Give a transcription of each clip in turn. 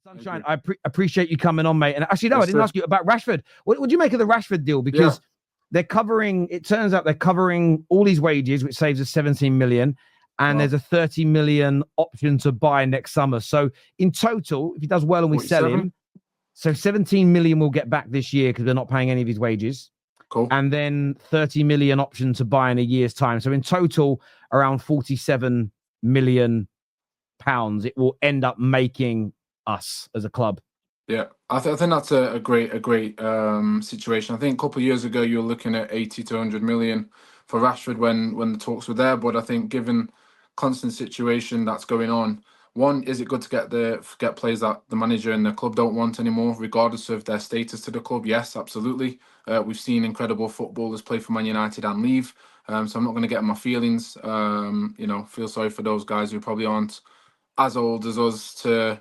Sunshine, I appreciate you coming on, mate. And actually, no, Yes, I didn't ask you about Rashford. What do you make of the Rashford deal? Because they're covering, it turns out they're covering all these wages, which saves us 17 million. And there's a 30 million option to buy next summer. So in total, if he does well and we 47? sell him, so 17 million we'll get back this year because they're not paying any of his wages. Cool. And then 30 million option to buy in a year's time. So in total, around 47 million pounds it will end up making us as a club. Yeah, I think that's a great situation. I think a couple of years ago you were looking at 80 to 100 million for Rashford when the talks were there. But I think given constant situation that's going on, one, is it good to get players that the manager and the club don't want anymore, regardless of their status to the club? Yes, absolutely. We've seen incredible footballers play for Man United and leave. So I'm not going to get in my feelings. Feel sorry for those guys who probably aren't as old as us to,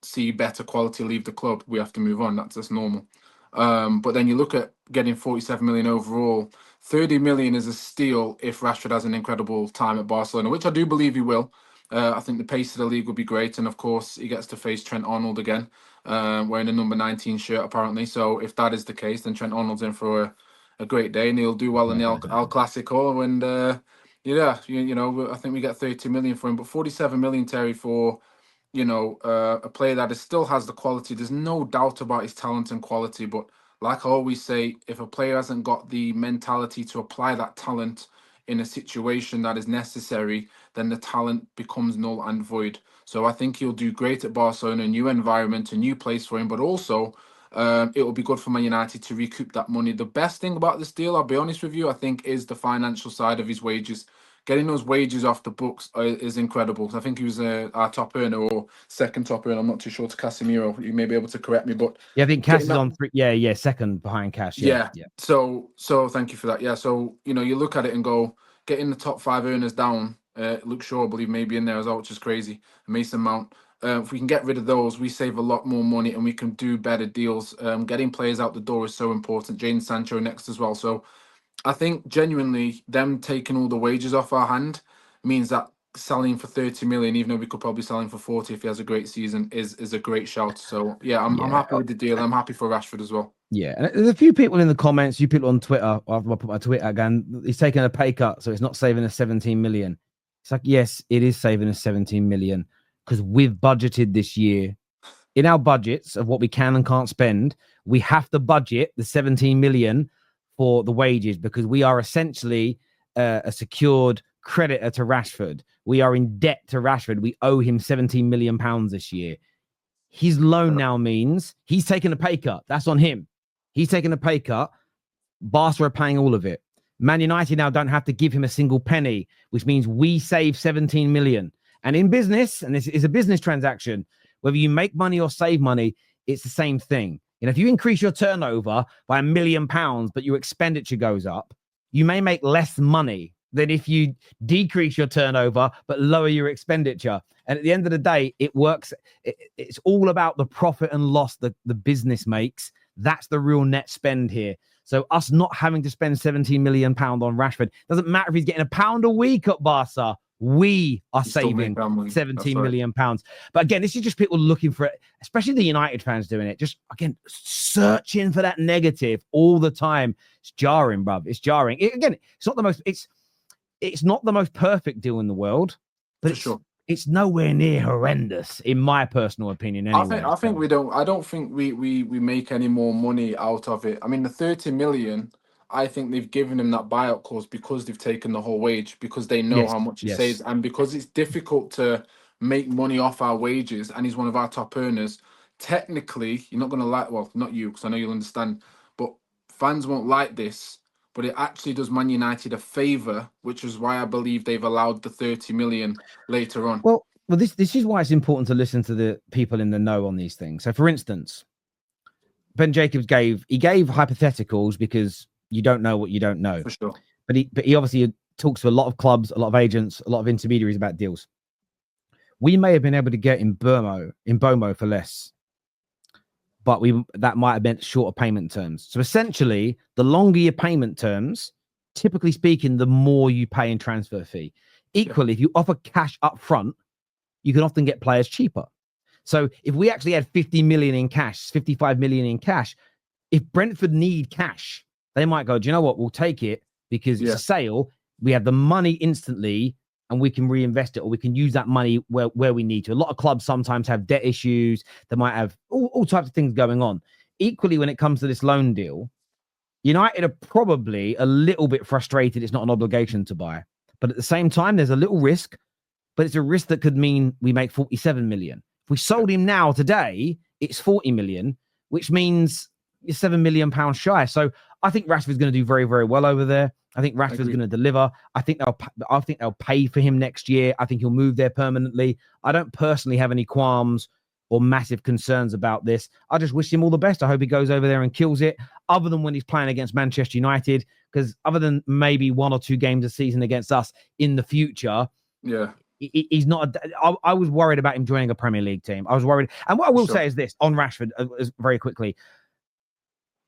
see better quality leave the club. We have to move on. That's just normal. But then you look at getting 47 million overall. 30 million is a steal if Rashford has an incredible time at Barcelona, which I do believe he will. I think the pace of the league would be great. And of course, he gets to face Trent Arnold again, wearing a number 19 shirt, apparently. So if that is the case, then Trent Arnold's in for a great day and he'll do well in the El Clasico. And I think we get 30 million for him, but 47 million, Terry, for a player that still has the quality. There's no doubt about his talent and quality, but like I always say, if a player hasn't got the mentality to apply that talent in a situation that is necessary, then the talent becomes null and void. So I think he'll do great at Barcelona, a new environment, a new place for him, but also it will be good for Man United to recoup that money. The best thing about this deal, I'll be honest with you, I think is the financial side of his wages. Getting those wages off the books is incredible. I think he was our top earner or second top earner. I'm not too sure, to Casemiro. You may be able to correct me, but yeah, I think Cash is on three. Yeah, second behind Cash. Yeah. So thank you for that. Yeah, so you look at it and go, getting the top 5 earners down. Luke Shaw, I believe, maybe in there as well, which is crazy. Mason Mount. If we can get rid of those, we save a lot more money and we can do better deals. Getting players out the door is so important. Jadon Sancho next as well. So I think genuinely them taking all the wages off our hand means that selling for 30 million, even though we could probably sell him for 40 if he has a great season, is a great shout. So yeah, I'm happy with the deal. I'm happy for Rashford as well. Yeah, and there's a few people in the comments, few people on Twitter. I'll put my Twitter again. He's taking a pay cut, so it's not saving us 17 million. It's like, yes, it is saving us 17 million because we've budgeted this year in our budgets of what we can and can't spend. We have to budget the 17 million for the wages because we are essentially a secured creditor to Rashford. We are in debt to Rashford. We owe him 17 million pounds this year. His loan now means he's taking a pay cut. That's on him. He's taking a pay cut. Barca are paying all of it. Man United now don't have to give him a single penny, which means we save 17 million. And in business, and this is a business transaction, whether you make money or save money, it's the same thing. If you increase your turnover by £1 million, but your expenditure goes up, you may make less money than if you decrease your turnover, but lower your expenditure. And at the end of the day, it works. It's all about the profit and loss that the business makes. That's the real net spend here. So us not having to spend £17 million on Rashford, doesn't matter if he's getting £1 a week at Barca. We are saving 17 million pounds. But again, this is just people looking for it, especially the United fans doing it. Just again, searching for that negative all the time. It's jarring, bruv. It's jarring. It's not the most. It's not the most perfect deal in the world, but it's nowhere near horrendous, in my personal opinion. Anyway, I think we don't. I don't think we make any more money out of it. I mean, the 30 million. I think they've given him that buyout clause because they've taken the whole wage, because they know how much he saves, and because it's difficult to make money off our wages, and he's one of our top earners. Technically, you're not going to like, well, not you, because I know you'll understand, but fans won't like this, but it actually does Man United a favour, which is why I believe they've allowed the 30 million later on. Well, this is why it's important to listen to the people in the know on these things. So, for instance, Ben Jacobs gave hypotheticals because you don't know what you don't know. For sure. But he obviously talks to a lot of clubs, a lot of agents, a lot of intermediaries about deals. We may have been able to get in Bomo for less, but that might have meant shorter payment terms. So essentially, the longer your payment terms, typically speaking, the more you pay in transfer fee. Equally, if you offer cash up front, you can often get players cheaper. So if we actually had 50 million in cash, 55 million in cash, if Brentford need cash, they might go, do you know what? We'll take it because it's a sale. We have the money instantly and we can reinvest it, or we can use that money where we need to. A lot of clubs sometimes have debt issues. They might have all types of things going on. Equally, when it comes to this loan deal, United are probably a little bit frustrated. It's not an obligation to buy. But at the same time, there's a little risk, but it's a risk that could mean we make 47 million. If we sold him now today, it's 40 million, which means you're £7 million shy. So I think Rashford's going to do very, very well over there. I think Rashford's going to deliver. I think they'll pay for him next year. I think he'll move there permanently. I don't personally have any qualms or massive concerns about this. I just wish him all the best. I hope he goes over there and kills it, other than when he's playing against Manchester United, because other than maybe 1 or 2 games a season against us in the future, he's not. I was worried about him joining a Premier League team. I was worried. And what I will say is this on Rashford, very quickly.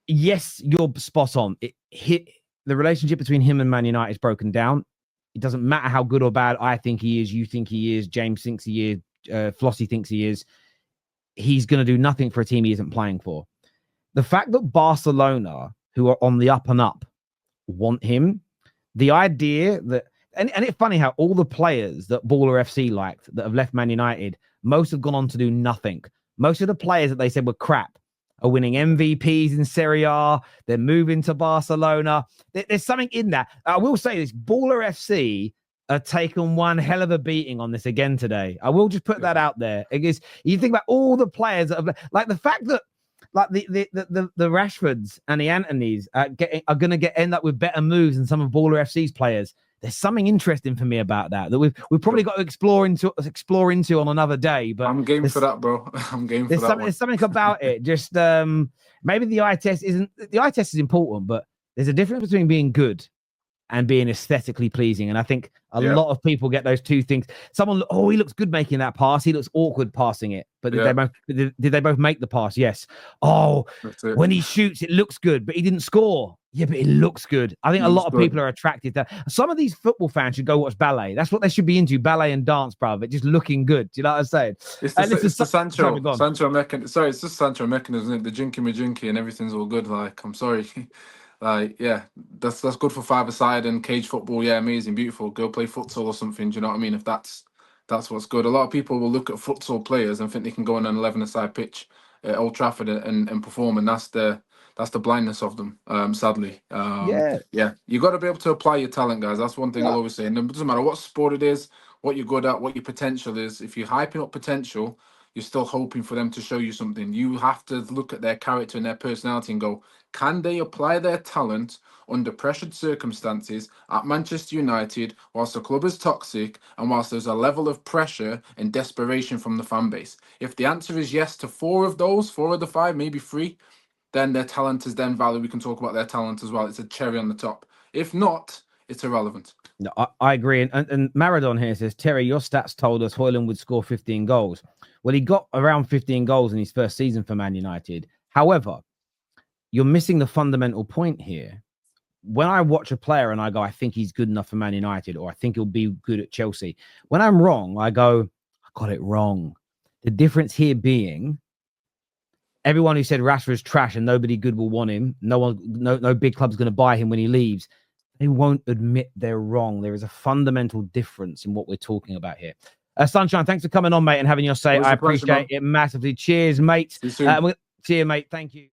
Yes, you're spot on. The relationship between him and Man United is broken down. It doesn't matter how good or bad I think he is, you think he is, James thinks he is, Flossie thinks he is. He's going to do nothing for a team he isn't playing for. The fact that Barcelona, who are on the up and up, want him, the idea that, and it's funny how all the players that Baller FC liked that have left Man United, most have gone on to do nothing. Most of the players that they said were crap are winning MVPs in Serie A. They're moving to Barcelona. There's something in that. I will say this, Baller FC are taking one hell of a beating on this again today. I will just put that out there. Because you think about all the players that have, like the fact that like the Rashfords and the Antonys are going to end up with better moves than some of Baller FC's players. There's something interesting for me about that we've probably got to explore into on another day. But I'm game for that, bro. I'm game for that. There's something about it. Just maybe the eye test is important, but there's a difference between being good and being aesthetically pleasing. And I think a lot of people get those two things. Someone, he looks good making that pass. He looks awkward passing it. But did they both make the pass? Yes. Oh, when he shoots, it looks good, but he didn't score. Yeah, but it looks good. I think a lot of people are attracted to that. Some of these football fans should go watch ballet. That's what they should be into, ballet and dance, brother. Just looking good. Do you know what I'm saying? It's the Sancho mechanism. Sorry, it's just Sancho mechanism, isn't it? The jinky majinky and everything's all good. Like, I'm sorry. Like, yeah, that's good for five-a-side and cage football. Yeah, amazing, beautiful. Go play futsal or something. Do you know what I mean? If that's what's good. A lot of people will look at futsal players and think they can go on an 11-a-side pitch at Old Trafford and perform, and that's the blindness of them. Sadly, you got to be able to apply your talent, guys. That's one thing I'll always say. And it doesn't matter what sport it is, what you're good at, what your potential is. If you're hyping up potential, you're still hoping for them to show you something. You have to look at their character and their personality and go, can they apply their talent under pressured circumstances at Manchester United whilst the club is toxic and whilst there's a level of pressure and desperation from the fan base? If the answer is yes to 4 of the 5, maybe 3, then their talent is then valid. We can talk about their talent as well. It's a cherry on the top. If not, it's irrelevant. No, I agree. And Maradon here says, Terry, your stats told us Højlund would score 15 goals. Well, he got around 15 goals in his first season for Man United. However, you're missing the fundamental point here. When I watch a player and I go, I think he's good enough for Man United, or I think he'll be good at Chelsea. When I'm wrong, I go, I got it wrong. The difference here being, everyone who said Rashford's trash and nobody good will want him, no big club's going to buy him when he leaves, they won't admit they're wrong. There is a fundamental difference in what we're talking about here. Sunshine, thanks for coming on, mate, and having your say. I appreciate it massively. Cheers, mate. See you soon. See you, mate. Thank you.